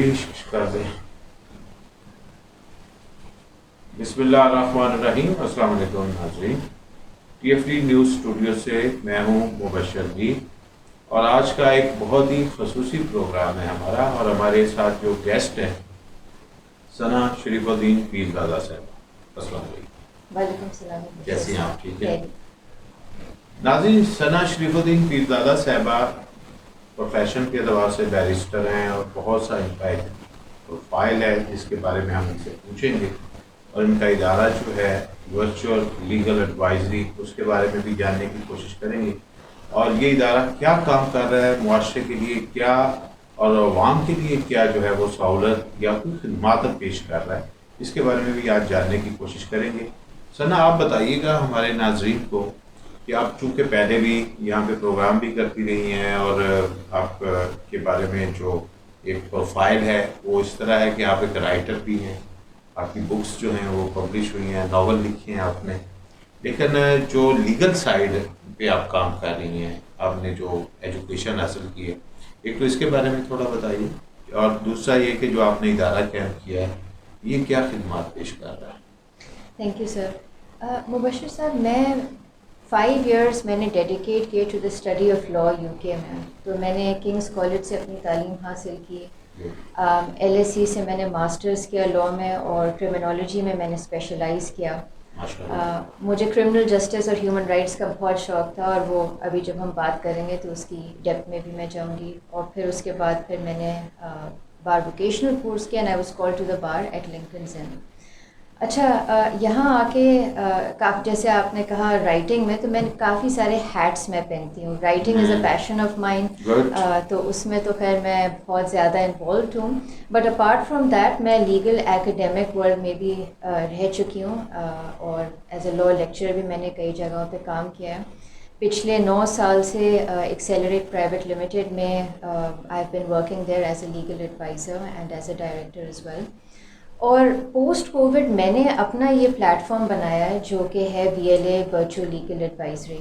جی کر دیں. بسم اللہ الرحمن الرحیم. السلام علیکم ناظرین. T F D news studio سے میں ہوں مبشر جی, اور آج کا ایک بہت ہی خصوصی پروگرام ہے ہمارا, اور ہمارے ساتھ جو گیسٹ ہیں ثنا شریف الدین پیرزادہ صاحب. السلام علیکم. وعلیکم السلام. کیسی ہیں آپ؟ ٹھیک ہے ناظرین. ثنا شریف الدین پیرزادہ صاحبہ پروفیشن کے اعتبار سے بیرسٹر ہیں, اور بہت سا ان کا ایک پروفائل ہے جس کے بارے میں ہم ان سے پوچھیں گے, اور ان کا ادارہ جو ہے ورچوئل لیگل ایڈوائزری, اس کے بارے میں بھی جاننے کی کوشش کریں گے, اور یہ ادارہ کیا کام کر رہا ہے معاشرے کے لیے, کیا اور عوام کے لیے کیا جو ہے وہ سہولت یا کوئی خدمات پیش کر رہا ہے, اس کے بارے میں بھی آج جاننے کی کوشش کریں گے. ثنا آپ بتائیے گا ہمارے ناظرین کو کہ آپ چونکہ پہلے بھی یہاں پہ پروگرام بھی کرتی رہی ہیں, اور آپ کے بارے میں جو ایک پروفائل ہے وہ اس طرح ہے کہ آپ ایک رائٹر بھی ہیں, آپ کی بکس جو ہیں وہ پبلش ہوئی ہیں, ناول لکھی ہیں آپ نے, لیکن جو لیگل سائڈ پہ آپ کام کر رہی ہیں, آپ نے جو ایجوکیشن حاصل کی ہے, ایک تو اس کے بارے میں تھوڑا بتائیے, اور دوسرا یہ کہ جو آپ نے ادارہ قائم کیا ہے یہ کیا خدمات پیش کر رہا ہے. Thank you sir. مبشر صاحب, میں 5 ایئرس میں نے ڈیڈیکیٹ کیے to the study of law U K میں. تو میں نے کنگس کالج سے اپنی تعلیم حاصل کی, ایل ایس سی سے میں نے ماسٹرز کیا لاء میں, اور کرمنالوجی میں نے اسپیشلائز کیا. مجھے کرمنل جسٹس اور ہیومن رائٹس کا بہت شوق تھا, اور وہ ابھی جب ہم بات کریں گے تو اس کی ڈیپتھ میں بھی میں جاؤں گی. اور پھر اس کے بعد پھر میں نے بار ووکیشنل کورس کیا, and I was called to the bar at Lincoln's Inn. اچھا, یہاں آ کے جیسے آپ نے کہا رائٹنگ میں, تو میں کافی سارے ہیٹس میں پہنتی ہوں. Writing is a passion of mind, تو اس میں تو خیر میں بہت زیادہ انوالوڈ ہوں. بٹ اپارٹ فرام دیٹ میں لیگل ایکڈیمک ورلڈ میں بھی رہ چکی ہوں, اور ایز اے لاء لیکچرر بھی میں نے کئی جگہوں پہ کام کیا ہے. پچھلے 9 سال سے ایکسیلریٹ پرائیویٹ لمیٹیڈ میں I have been working there as a legal adviser and as a director as well. اور پوسٹ کووڈ میں نے اپنا یہ پلیٹ فارم بنایا ہے جو کہ ہے VLA ورچوئل لیگل ایڈوائزری.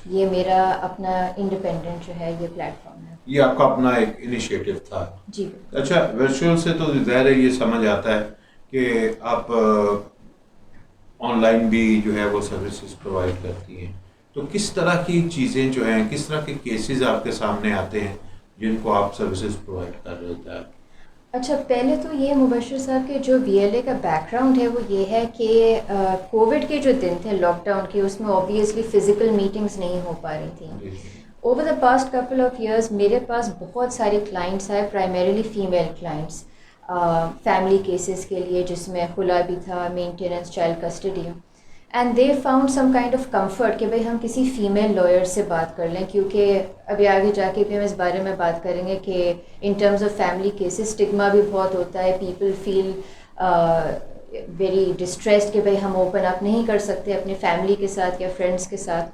یہ میرا اپنا انڈیپینڈنٹ جو ہے یہ پلیٹ فارم ہے. یہ آپ کا اپنا ایک انیشیٹو تھا؟ جی. اچھا, ورچوئل سے تو ظاہر ہے یہ سمجھ آتا ہے کہ آپ آن لائن بھی جو ہے وہ سروسز پرووائڈ کرتی ہیں, تو کس طرح کی چیزیں جو ہیں, کس طرح کے کیسز آپ کے سامنے آتے ہیں جن کو آپ سروسز پرووائڈ کر رہے ہوتے ہیں؟ اچھا, پہلے تو یہ مبشر صاحب کہ جو VLA کا بیک گراؤنڈ ہے وہ یہ ہے کہ کووڈ کے جو دن تھے لاک ڈاؤن کے, اس میں اوبیسلی فزیکل میٹنگز نہیں ہو پا رہی تھیں. Over the past couple of years میرے پاس بہت سارے کلائنٹس آئے, primarily female clients, family cases کے لیے جس میں خلا بھی تھا, maintenance, child custody. And they found some kind of comfort کہ بھائی ہم کسی فیمیل لائر سے بات کر لیں, کیونکہ ابھی آگے جا کے بھی ہم اس بارے میں بات کریں گے کہ in terms of family cases stigma بھی بہت ہوتا ہے. پیپل فیل ویری ڈسٹریسڈ کہ بھائی ہم اوپن اپ نہیں کر سکتے اپنی فیملی کے ساتھ یا فرینڈس کے ساتھ.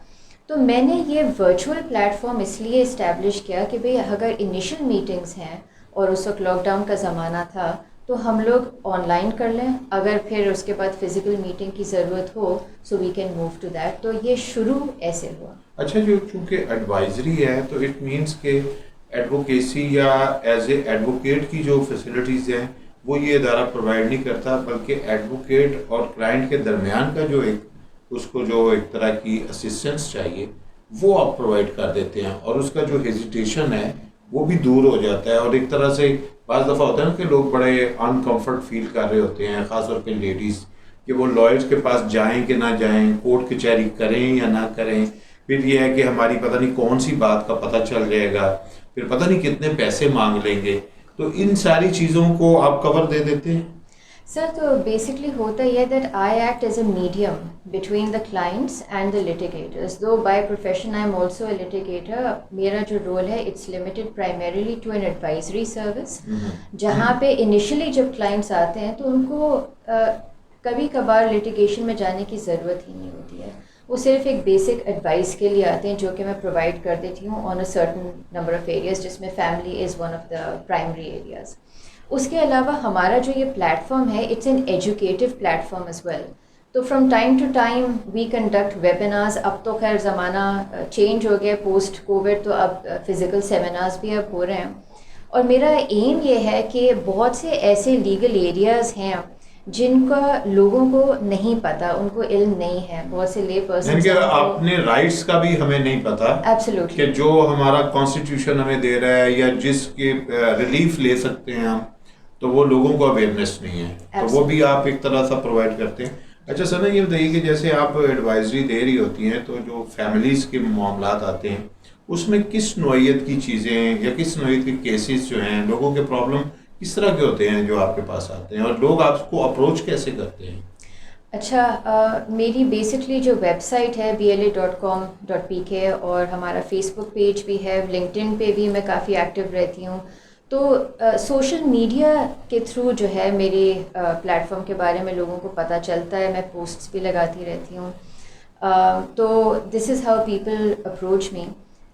تو میں نے یہ ورچوئل پلیٹ فارم اس لیے اسٹیبلش کیا کہ بھئی اگر انیشل میٹنگز ہیں اور اس وقت لاک ڈاؤن کا زمانہ تھا تو ہم لوگ آن لائن کر لیں, اگر پھر اس کے بعد فزیکل میٹنگ کی ضرورت ہو so we can move to that. تو یہ شروع ایسے ہوا. اچھا, جو چونکہ ایڈوائزری ہے تو اٹ مینس کہ ایڈوکیسی یا ایز اے ایڈوکیٹ کی جو فیسلٹیز ہیں وہ یہ ادارہ پرووائڈ نہیں کرتا, بلکہ ایڈوکیٹ اور کلائنٹ کے درمیان کا جو ایک اس کو جو ایک طرح کی اسسٹنس چاہیے وہ آپ پرووائڈ کر دیتے ہیں, اور اس کا جو ہیزیٹیشن ہے وہ بھی دور ہو جاتا ہے. اور ایک طرح سے بعض دفعہ ہوتا ہے نا کہ لوگ بڑے انکمفرٹ فیل کر رہے ہوتے ہیں, خاص طور پہ لیڈیز, کہ وہ لائرز کے پاس جائیں کہ نہ جائیں, کورٹ کچہری کریں یا نہ کریں. پھر یہ ہے کہ ہماری پتہ نہیں کون سی بات کا پتہ چل جائے گا, پھر پتہ نہیں کتنے پیسے مانگ لیں گے. تو ان ساری چیزوں کو آپ کور دے دیتے ہیں؟ سر, تو بیسکلی ہوتا یہ that I act as a medium between the clients and the litigators. Though by profession I am also a litigator. میرا جو رول ہے it's limited primarily to an advisory service, جہاں پہ انیشلی جب کلائنٹس آتے ہیں تو ان کو کبھی کبھار لٹیگیشن میں جانے کی ضرورت ہی نہیں ہوتی ہے. وہ صرف ایک بیسک ایڈوائس کے لیے آتے ہیں جو کہ میں پرووائڈ کر دیتی ہوں on a certain number of areas, جس میں family is one of the primary areas. اس کے علاوہ ہمارا جو یہ پلیٹ فارم ہے it's an educative platform as well. تو from time to time we conduct webinars. اب تو خیر زمانہ چینج ہو گیا پوسٹ کووڈ, تو اب فزیکل سیمینارز بھی اب ہو رہے ہیں. اور میرا ایم یہ ہے کہ بہت سے ایسے لیگل ایریاز ہیں جن کا لوگوں کو نہیں پتہ، ان کو علم نہیں ہے، بہت سے لے پرسنز یعنی کہ اپنے رائٹس کا بھی ہمیں نہیں پتہ ایبسلیوٹلی کہ جو ہمارا کانسٹیٹیوشن ہمیں دے رہا ہے یا جس کے ریلیف لے سکتے ہیں ہم، تو وہ لوگوں کو اویئرنیس نہیں ہے، تو وہ بھی آپ ایک طرح سے پرووائڈ کرتے ہیں. اچھا سر یہ بتائیے کہ جیسے آپ ایڈوائزری دے رہی ہوتی ہیں تو جو فیملیز کے معاملات آتے ہیں اس میں کس نوعیت کی چیزیں یا کس نوعیت کے کیسز جو ہیں، لوگوں کے پرابلم کس طرح کے ہوتے ہیں جو آپ کے پاس آتے ہیں، اور لوگ آپ کو اپروچ کیسے کرتے ہیں؟ اچھا، میری بیسکلی جو ویب سائٹ ہے BLA.com.pk اور ہمارا فیس بک پیج بھی ہے، لنکڈ ان پہ بھی میں کافی ایکٹیو رہتی ہوں. تو سوشل میڈیا کے تھرو جو ہے میری پلیٹ فارم کے بارے میں لوگوں کو پتہ چلتا ہے، میں پوسٹس بھی لگاتی رہتی ہوں. تو this is how people approach me.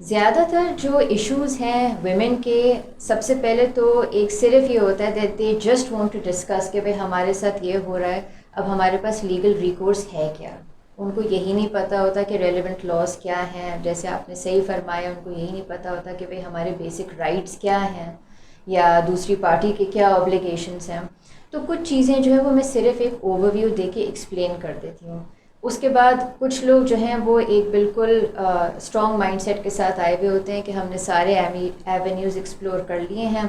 زیادہ تر جو ایشوز ہیں ویمن کے، سب سے پہلے تو ایک صرف یہ ہوتا ہے that they just want to discuss کہ بھائی ہمارے ساتھ یہ ہو رہا ہے، اب ہمارے پاس لیگل ریکورس ہے کیا. ان کو یہی نہیں پتہ ہوتا کہ ریلیونٹ لاز کیا ہیں، جیسے آپ نے صحیح فرمایا، ان کو یہی نہیں پتہ ہوتا کہ بھائی ہمارے بیسک رائٹس کیا ہیں یا دوسری پارٹی کے کیا اوبلیگیشنس ہیں. تو کچھ چیزیں جو ہے وہ میں صرف ایک اوور ویو دے کے ایکسپلین کر دیتی ہوں. اس کے بعد کچھ لوگ جو ہیں وہ ایک بالکل اسٹرانگ مائنڈ سیٹ کے ساتھ آئے ہوئے ہوتے ہیں کہ ہم نے سارے ایونیوز ایکسپلور کر لیے ہیں،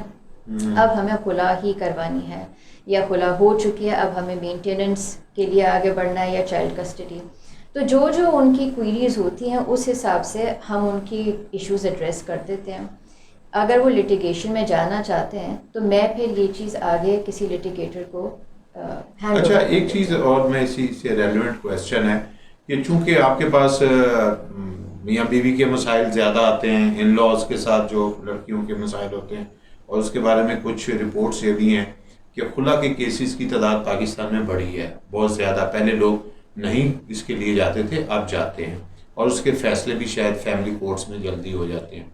اب ہمیں خلا ہی کروانی ہے یا خلا ہو چکی ہے، اب ہمیں مینٹیننس کے لیے آگے بڑھنا ہے یا چائلڈ کسٹڈی. تو جو ان کی کوئریز ہوتی ہیں اس حساب سے ہم ان کی ایشوز ایڈریس کر دیتے ہیں. اگر وہ لٹیگیشن میں جانا چاہتے ہیں تو میں پھر یہ چیز آگے کسی لٹیگیٹر کو اچھا ایک چیز اور میں اسی سے ریلیونٹ کویسچن ہے کہ چونکہ آپ کے پاس میاں بیوی کے مسائل زیادہ آتے ہیں، ان لاز کے ساتھ جو لڑکیوں کے مسائل ہوتے ہیں، اور اس کے بارے میں کچھ رپورٹس یہ بھی ہیں کہ خلا کے کیسز کی تعداد پاکستان میں بڑھی ہے بہت زیادہ. پہلے لوگ نہیں اس کے لیے جاتے تھے، اب جاتے ہیں، اور اس کے فیصلے بھی شاید فیملی کورٹس میں جلدی ہو جاتے ہیں.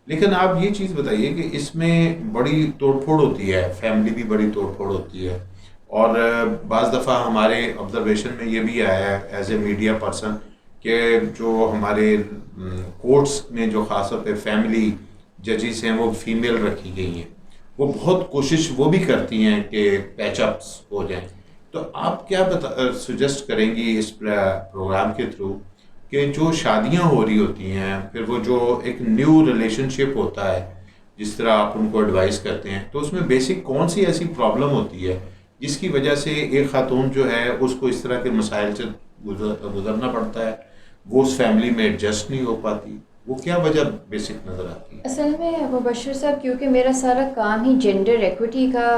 لیکن آپ یہ چیز بتائیے کہ اس میں بڑی توڑ پھوڑ ہوتی ہے، فیملی بھی بڑی توڑ پھوڑ ہوتی ہے، اور بعض دفعہ ہمارے آبزرویشن میں یہ بھی آیا ہے ایز اے میڈیا پرسن کہ جو ہمارے کورٹس میں جو خاص طور پہ فیملی ججز ہیں وہ فیمیل رکھی گئی ہیں، وہ بہت کوشش وہ بھی کرتی ہیں کہ پیچ اپس ہو جائیں. تو آپ کیا سجیسٹ کریں گی اس پروگرام کے تھرو کہ جو شادیاں ہو رہی ہوتی ہیں، پھر وہ جو ایک نیو ریلیشن شپ ہوتا ہے، جس طرح آپ ان کو ایڈوائز کرتے ہیں، تو اس میں بیسک کون سی ایسی پرابلم ہوتی ہے جس کی وجہ سے ایک خاتون جو ہے اس کو اس طرح کے مسائل سے گزرنا پڑتا ہے، وہ اس فیملی میں ایڈجسٹ نہیں ہو پاتی، وہ کیا وجہ بیسک نظر آتی ہے؟ اصل میں مبشر صاحب کیونکہ میرا سارا کام ہی جینڈر ایکوٹی کا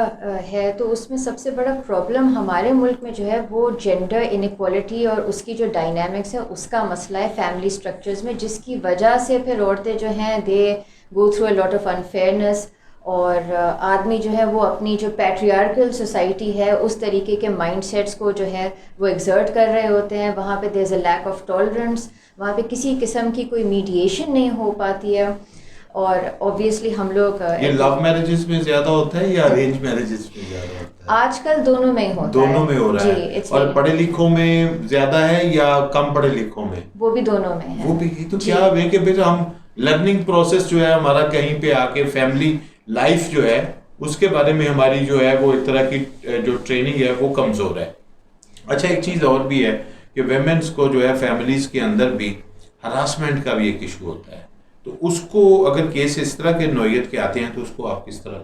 ہے، تو اس میں سب سے بڑا پرابلم ہمارے ملک میں جو ہے وہ جینڈر انیکوالٹی اور اس کی جو ڈائنامکس ہے اس کا مسئلہ ہے فیملی سٹرکچرز میں، جس کی وجہ سے پھر عورتیں جو ہیں دے go through a lot of انفیئرنیس، اور آدمی جو ہے وہ اپنی جو پیٹریارکل سوسائٹی ہے اس طریقے کے مائنڈ سیٹس کو جو ہے وہ ایگزرٹ کر رہے ہوتے ہیں. وہاں پہ دیر از اے لیک آف ٹالرنس، وہاں پہ کسی قسم کی کوئی میڈیشن نہیں ہو پاتی ہے. اور اوبویسلی ہم لوگ یہ لو میرجز میں زیادہ ہوتا ہے یا ارینج میرجز میں زیادہ ہوتا ہے؟ آج کل دونوں میں ہوتا ہے. دونوں میں ہو رہا ہے. اور پڑھے لکھوں میں زیادہ ہے یا کم پڑھے لکھوں میں؟ وہ بھی دونوں میں ہے. وہ بھی تو کیا ہے کہ پھر ہم لرننگ پروسیس جو ہے ہمارا کہیں پہ آ کے فیملی لائف جو ہے اس کے بارے میں ہماری جو ہے وہ ایک طرح کی جو ٹریننگ ہے وہ کمزور ہے. اچھا ایک چیز اور بھی ہے کہ ویمنس کو جو ہے فیملیز کے اندر بھی ہراسمنٹ کا بھی ایک ایشو ہوتا ہے، تو اس کو اگر کیس اس طرح کے نوعیت کے آتے ہیں تو اس کو آپ کس طرح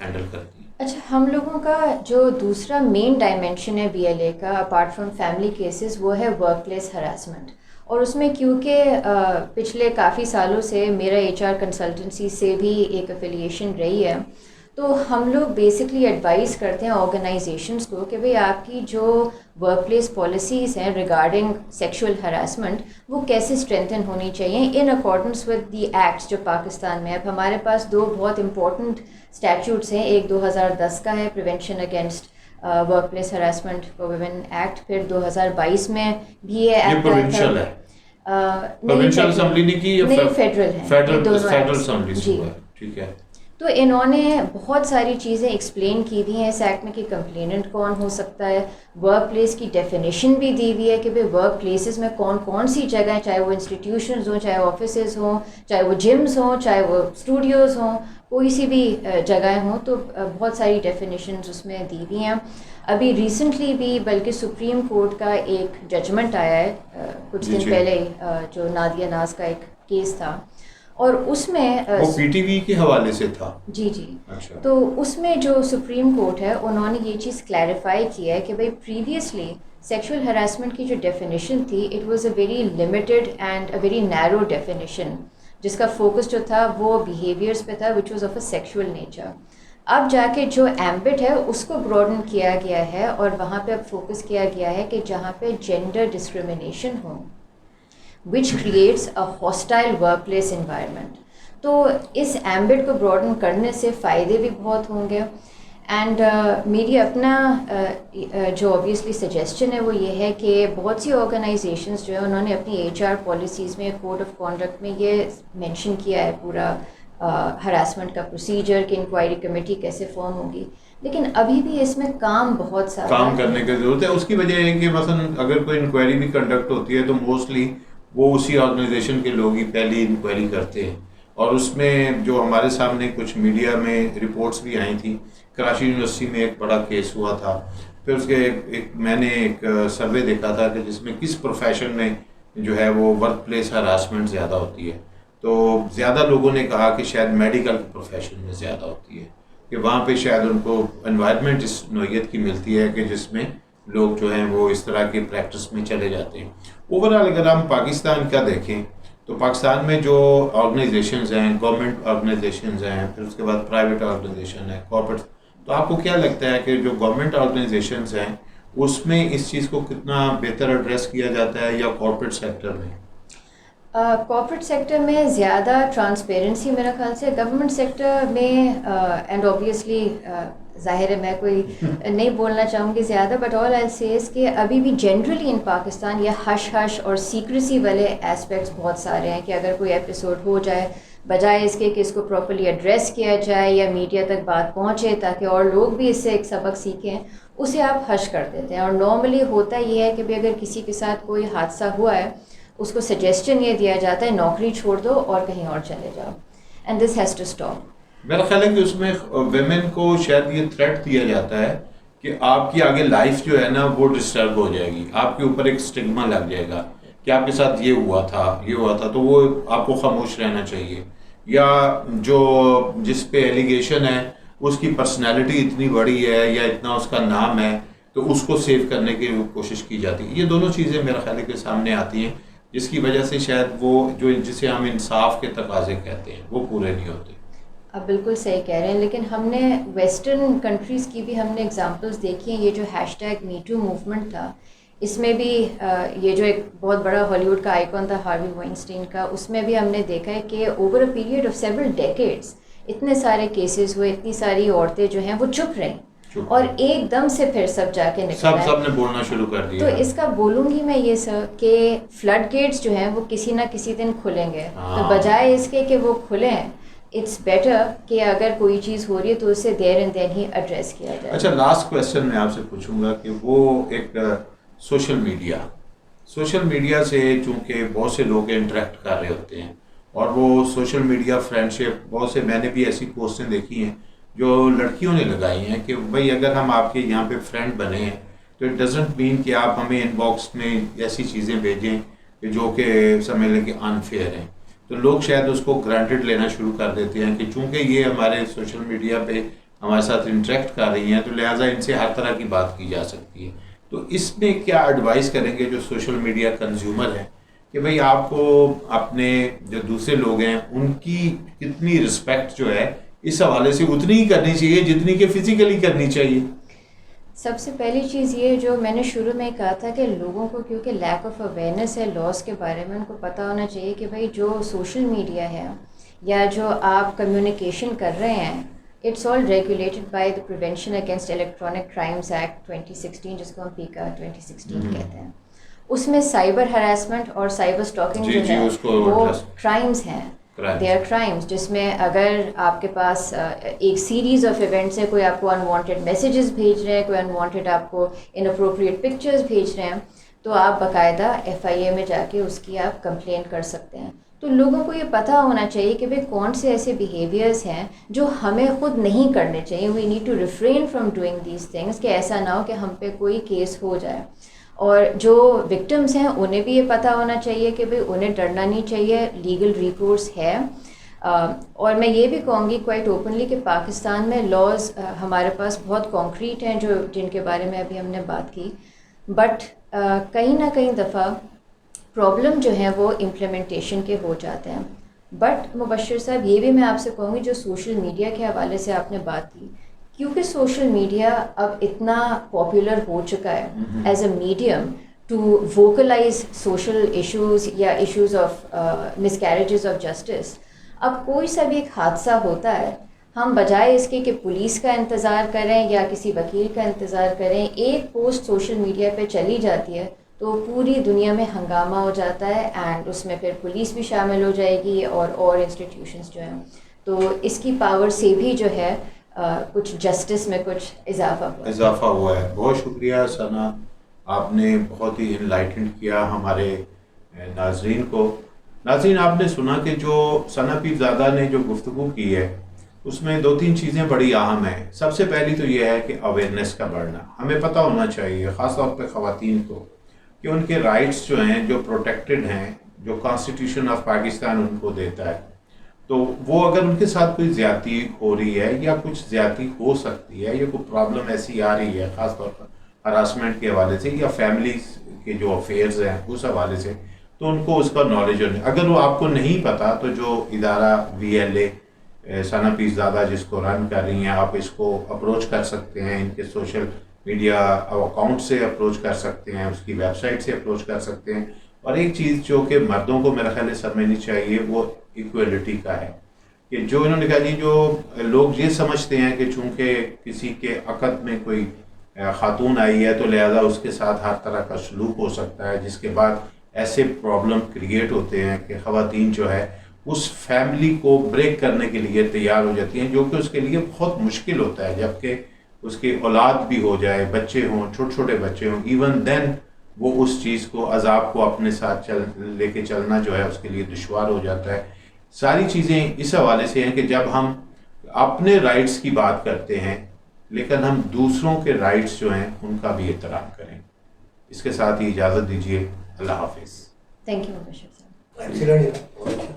ہینڈل کرتی ہیں؟ اچھا ہم لوگوں کا جو دوسرا مین ڈائمینشن ہے BLA کا اپارٹ فرام فیملی کیسز وہ ہے ورک پلیس ہراسمنٹ. اور اس میں کیونکہ پچھلے کافی سالوں سے میرا HR کنسلٹنسی سے بھی ایک افیلیشن رہی ہے، تو ہم لوگ بیسکلی ایڈوائز کرتے ہیں آرگنائزیشنس کو کہ بھئی آپ کی جو ورک پلیس پالیسیز ہیں ریگارڈنگ سیکشول ہراسمنٹ وہ کیسے اسٹرینتھن ہونی چاہیے in accordance with the acts جو پاکستان میں. اب ہمارے پاس دو بہت امپورٹنٹ اسٹیچوٹس ہیں، ایک 2010 کا ہے prevention against work place harassment for women act, پھر 2022 میں بھی یہ ایکٹ پروونشل ہے، پروونشل اسمبلی نے کی نہیں فیڈرل ہے، فیڈرل اسمبلی سے ہوا ہے. ٹھیک ہے. تو انہوں نے بہت ساری چیزیں ایکسپلین کی ہوئی ہیں اس ایکٹ میں کہ کمپلیننٹ کون ہو سکتا ہے، ورک پلیس کی ڈیفینیشن بھی دی ہوئی ہے کہ بھائی ورک پلیسز میں کون کون سی جگہیں، چاہے وہ انسٹیٹیوشنز ہوں، چاہے آفیسز ہوں، چاہے وہ جمز ہوں، چاہے وہ اسٹوڈیوز ہوں، کوئی سی بھی جگہیں ہوں تو بہت ساری ڈیفینیشنز اس میں دی ہوئی ہیں. ابھی ریسنٹلی بھی بلکہ سپریم کورٹ کا ایک ججمنٹ آیا ہے کچھ دن پہلے جو نادیہ ناز کا ایک کیس تھا, اور اس میں وہ پی ٹی وی کے حوالے سے تھا. جی. تو اس میں جو سپریم کورٹ ہے انہوں نے یہ چیز کلیریفائی کیا ہے کہ بھائی پریویسلی سیکشول ہراسمنٹ کی جو ڈیفینیشن تھی it was a very limited and a very narrow definition, جس کا فوکس جو تھا وہ بیہیویئرس پہ تھا which was of a sexual nature. اب جا کے جو ایمبٹ ہے اس کو براڈن کیا گیا ہے اور وہاں پہ اب فوکس کیا گیا ہے کہ جہاں پہ gender discrimination who which creates a hostile work place environment. تو اس ایمبٹ کو براڈن کرنے سے فائدے بھی بہت ہوں گے. اینڈ میری اپنا جو اوبیسلی سجیسشن ہے وہ یہ ہے کہ بہت سی آرگنائزیشنز جو ہے انہوں نے اپنی ایچ آر پالیسیز میں کوڈ آف کانڈکٹ میں یہ مینشن کیا ہے پورا ہراسمنٹ کا پروسیجر کہ انکوائری کمیٹی کیسے فارم ہوگی, لیکن ابھی بھی اس میں کام بہت سارا کام کرنے کی ضرورت ہے. اس کی وجہ ہے کہ مثلا اگر کوئی انکوائری بھی کنڈکٹ ہوتی ہے تو موسٹلی وہ اسی آرگنائزیشن کے لوگ ہی پہلی انکوائری کرتے ہیں. اور اس میں جو ہمارے سامنے کچھ میڈیا میں رپورٹس بھی آئی تھیں, کراچی یونیورسٹی میں ایک بڑا کیس ہوا تھا, پھر اس کے میں نے ایک سروے دیکھا تھا کہ جس میں کس پروفیشن میں جو ہے وہ ورک پلیس ہراسمنٹ زیادہ ہوتی ہے. تو زیادہ لوگوں نے کہا کہ شاید میڈیکل پروفیشن میں زیادہ ہوتی ہے, کہ وہاں پہ شاید ان کو انوائرمنٹ اس نوعیت کی ملتی ہے کہ جس میں لوگ جو ہیں وہ اس طرح کی پریکٹس میں چلے جاتے ہیں. اوورآل اگر ہم پاکستان کا دیکھیں تو پاکستان میں جو آرگنائزیشنز ہیں, گورنمنٹ آرگنائزیشنز ہیں, پھر اس کے بعد پرائیویٹ آرگنائزیشن ہے, کارپوریٹ, تو آپ کو کیا لگتا ہے کہ جو گورنمنٹ آرگنائزیشنز ہیں اس میں اس چیز کو کتنا بہتر ایڈریس کیا جاتا ہے, یا کارپوریٹ سیکٹر میں؟ کارپوریٹ سیکٹر میں زیادہ ٹرانسپیرنسی میرا خیال سے, گورنمنٹ سیکٹر میں اینڈ اوبیسلی ظاہر ہے میں کوئی نہیں بولنا چاہوں گی زیادہ, بٹ آل آئی سے از کہ ابھی بھی جنرلی ان پاکستان یہ ہش ہش اور سیکریسی والے اسپیکٹس بہت سارے ہیں کہ اگر کوئی ایپیسوڈ ہو جائے بجائے اس کے کہ اس کو پراپرلی ایڈریس کیا جائے یا میڈیا تک بات پہنچے تاکہ اور لوگ بھی اس سے ایک سبق سیکھیں, اسے آپ ہش کر دیتے ہیں. اور نارملی ہوتا یہ ہے کہ بھی اگر کسی کے ساتھ کوئی حادثہ ہوا ہے اس کو سجیسشن یہ دیا جاتا ہے نوکری چھوڑ دو اور کہیں اور چلے جاؤ, and this has to stop. میرا خیال ہے کہ اس میں ویمن کو شاید یہ تھریٹ دیا جاتا ہے کہ آپ کی آگے لائف جو ہے نا وہ ڈسٹرب ہو جائے گی, آپ کے اوپر ایک اسٹگما لگ جائے گا کہ آپ کے ساتھ یہ ہوا تھا, تو وہ آپ کو خاموش رہنا چاہیے. یا جو جس پہ ایلیگیشن ہے اس کی پرسنالٹی اتنی بڑی ہے یا اتنا اس کا نام ہے تو اس کو سیو کرنے کی کوشش کی جاتی ہے. یہ دونوں چیزیں میرا خیال ہے کہ سامنے آتی ہیں, جس کی وجہ سے شاید وہ جو جسے ہم انصاف کے تقاضے کہتے ہیں وہ پورے نہیں ہوتے. آپ بالکل صحیح کہہ رہے ہیں, لیکن ہم نے ویسٹرن کنٹریز کی بھی ہم نے اگزامپلس دیکھی ہیں. یہ جو hashtag me too movement تھا اس میں بھی یہ جو ایک بہت بڑا ہالی ووڈ کا آئیکن تھا ہاروی وائنسٹین کا, اس میں بھی ہم نے دیکھا ہے کہ over a period of several decades اتنے سارے کیسز ہوئے, اتنی ساری عورتیں جو ہیں وہ چپ رہیں اور ایک دم سے پھر سب جا کے نکل سب نے بولنا شروع کر دیا. تو اس کا بولوں گی میں یہ سر کہ فلڈ گیٹس جو ہیں وہ کسی نہ کسی دن کھلیں گے, تو بجائے اس کے کہ وہ کھلیں اٹس بیٹر کہ اگر کوئی چیز ہو رہی ہے تو اسے there and then he address کیا جائے. اچھا, لاسٹ کویسچن میں آپ سے پوچھوں گا کہ وہ ایک سوشل میڈیا سے چونکہ بہت سے لوگ انٹریکٹ کر رہے ہوتے ہیں, اور وہ سوشل میڈیا فرینڈشپ بہت سے, میں نے بھی ایسی پوسٹیں دیکھی ہیں جو لڑکیوں نے لگائی ہیں کہ بھائی اگر ہم آپ کے یہاں پہ فرینڈ بنے ہیں تو اٹ ڈزنٹ مین کہ آپ ہمیں ان باکس میں ایسی چیزیں بھیجیں جو کہ سمجھ لیں کہ انفیئر ہیں. تو لوگ شاید اس کو گرانٹیڈ لینا شروع کر دیتے ہیں کہ چونکہ یہ ہمارے سوشل میڈیا پہ ہمارے ساتھ انٹریکٹ کر رہی ہیں تو لہٰذا ان سے ہر طرح کی بات کی جا سکتی ہے. تو اس میں کیا ایڈوائز کریں گے جو سوشل میڈیا کنزیومر ہیں کہ بھئی آپ کو اپنے جو دوسرے لوگ ہیں ان کی کتنی رسپیکٹ جو ہے اس حوالے سے اتنی ہی کرنی چاہیے جتنی کہ فزیکلی کرنی چاہیے؟ سب سے پہلی چیز یہ جو میں نے شروع میں کہا تھا کہ لوگوں کو کیونکہ لیک آف اویئرنیس ہے لاس کے بارے میں, ان کو پتہ ہونا چاہیے کہ بھائی جو سوشل میڈیا ہے یا جو آپ کمیونیکیشن کر رہے ہیں it's all regulated by the prevention against electronic crimes act 2016 جس کو ہم پیکا 2016 کہتے ہیں. اس میں سائبر ہراسمنٹ اور سائبر اسٹاکنگ جو ہے وہ کرائمز ہیں, دے آر کرائمز, جس میں اگر آپ کے پاس ایک سیریز آف ایونٹس ہے, کوئی آپ کو انوانٹیڈ میسیجز بھیج رہے ہیں, کوئی انوانٹیڈ آپ کو ان اپروپریٹ پکچرز بھیج رہے ہیں, تو آپ باقاعدہ FIA میں جا کے اس کی آپ کمپلین کر سکتے ہیں. تو لوگوں کو یہ پتہ ہونا چاہیے کہ بھئی کون سے ایسے بیہیویئرز ہیں جو ہمیں خود نہیں کرنے چاہیے. We need to refrain from doing these things, کہ ایسا نہ ہو کہ ہم پہ کوئی کیس ہو جائے. اور جو وکٹمس ہیں انہیں بھی یہ پتہ ہونا چاہیے کہ بھئی انہیں ڈرنا نہیں چاہیے, لیگل ریکورس ہے. اور میں یہ بھی کہوں گی کوائٹ اوپنلی کہ پاکستان میں لاز ہمارے پاس بہت کانکریٹ ہیں جو جن کے بارے میں ابھی ہم نے بات کی, بٹ کہیں نہ کہیں دفعہ پرابلم جو ہیں وہ امپلیمنٹیشن کے ہو جاتے ہیں. بٹ مبشر صاحب یہ بھی میں آپ سے کہوں گی جو سوشل میڈیا کے حوالے سے آپ نے بات کی, کیونکہ سوشل میڈیا اب اتنا پاپولر ہو چکا ہے as a medium to vocalize social issues یا issues of miscarriages of justice. اب کوئی سا بھی ایک حادثہ ہوتا ہے, ہم بجائے اس کے کہ پولیس کا انتظار کریں یا کسی وکیل کا انتظار کریں, ایک پوسٹ سوشل میڈیا پہ چلی جاتی ہے تو پوری دنیا میں ہنگامہ ہو جاتا ہے, اینڈ اس میں پھر پولیس بھی شامل ہو جائے گی اور انسٹیٹیوشنس جو ہیں. تو اس کی پاور سے بھی جو ہے کچھ جسٹس میں کچھ اضافہ ہوا ہے. بہت شکریہ ثنا, آپ نے بہت ہی انلائٹنڈ کیا ہمارے ناظرین کو. ناظرین, آپ نے سنا کہ جو ثنا پیرزادہ نے جو گفتگو کی ہے اس میں 2-3 چیزیں بڑی اہم ہیں. سب سے پہلی تو یہ ہے کہ اویئرنیس کا بڑھنا. ہمیں پتہ ہونا چاہیے خاص طور پہ خواتین کو کہ ان کے رائٹس جو ہیں جو پروٹیکٹڈ ہیں, جو کانسٹیٹیوشن آف پاکستان ان کو دیتا ہے, تو وہ اگر ان کے ساتھ کوئی زیادتی ہو رہی ہے یا کچھ زیادتی ہو سکتی ہے یا کوئی پرابلم ایسی آ رہی ہے خاص طور پر ہراسمنٹ کے حوالے سے یا فیملیز کے جو افیئرز ہیں اس حوالے سے, تو ان کو اس کا نالج ہونے. اگر وہ آپ کو نہیں پتا تو جو ادارہ VLA ثنا پیرزادہ جس کو رن کر رہی ہیں, آپ اس کو اپروچ کر سکتے ہیں, ان کے سوشل میڈیا اکاؤنٹ سے اپروچ کر سکتے ہیں, اس کی ویب سائٹ سے اپروچ کر سکتے ہیں. اور ایک چیز جو کہ مردوں کو میرا خیال ہے سمجھنی چاہیے وہ ایکویلٹی کا ہے, کہ جو انہوں نے کہا جی جو لوگ یہ سمجھتے ہیں کہ چونکہ کسی کے عقد میں کوئی خاتون آئی ہے تو لہذا اس کے ساتھ ہر طرح کا سلوک ہو سکتا ہے, جس کے بعد ایسے پرابلم کریٹ ہوتے ہیں کہ خواتین جو ہے اس فیملی کو بریک کرنے کے لیے تیار ہو جاتی ہیں, جو کہ اس کے لیے بہت مشکل ہوتا ہے. جبکہ اس کی اولاد بھی ہو جائے, بچے ہوں, چھوٹے چھوٹے بچے ہوں, ایون دین وہ اس چیز کو عذاب کو اپنے ساتھ لے کے چلنا جو ہے اس کے لیے دشوار ہو جاتا ہے. ساری چیزیں اس حوالے سے ہیں کہ جب ہم اپنے رائٹس کی بات کرتے ہیں لیکن ہم دوسروں کے رائٹس جو ہیں ان کا بھی احترام کریں. اس کے ساتھ ہی اجازت دیجیے. اللہ حافظ. تھینک یو مبشر صاحب.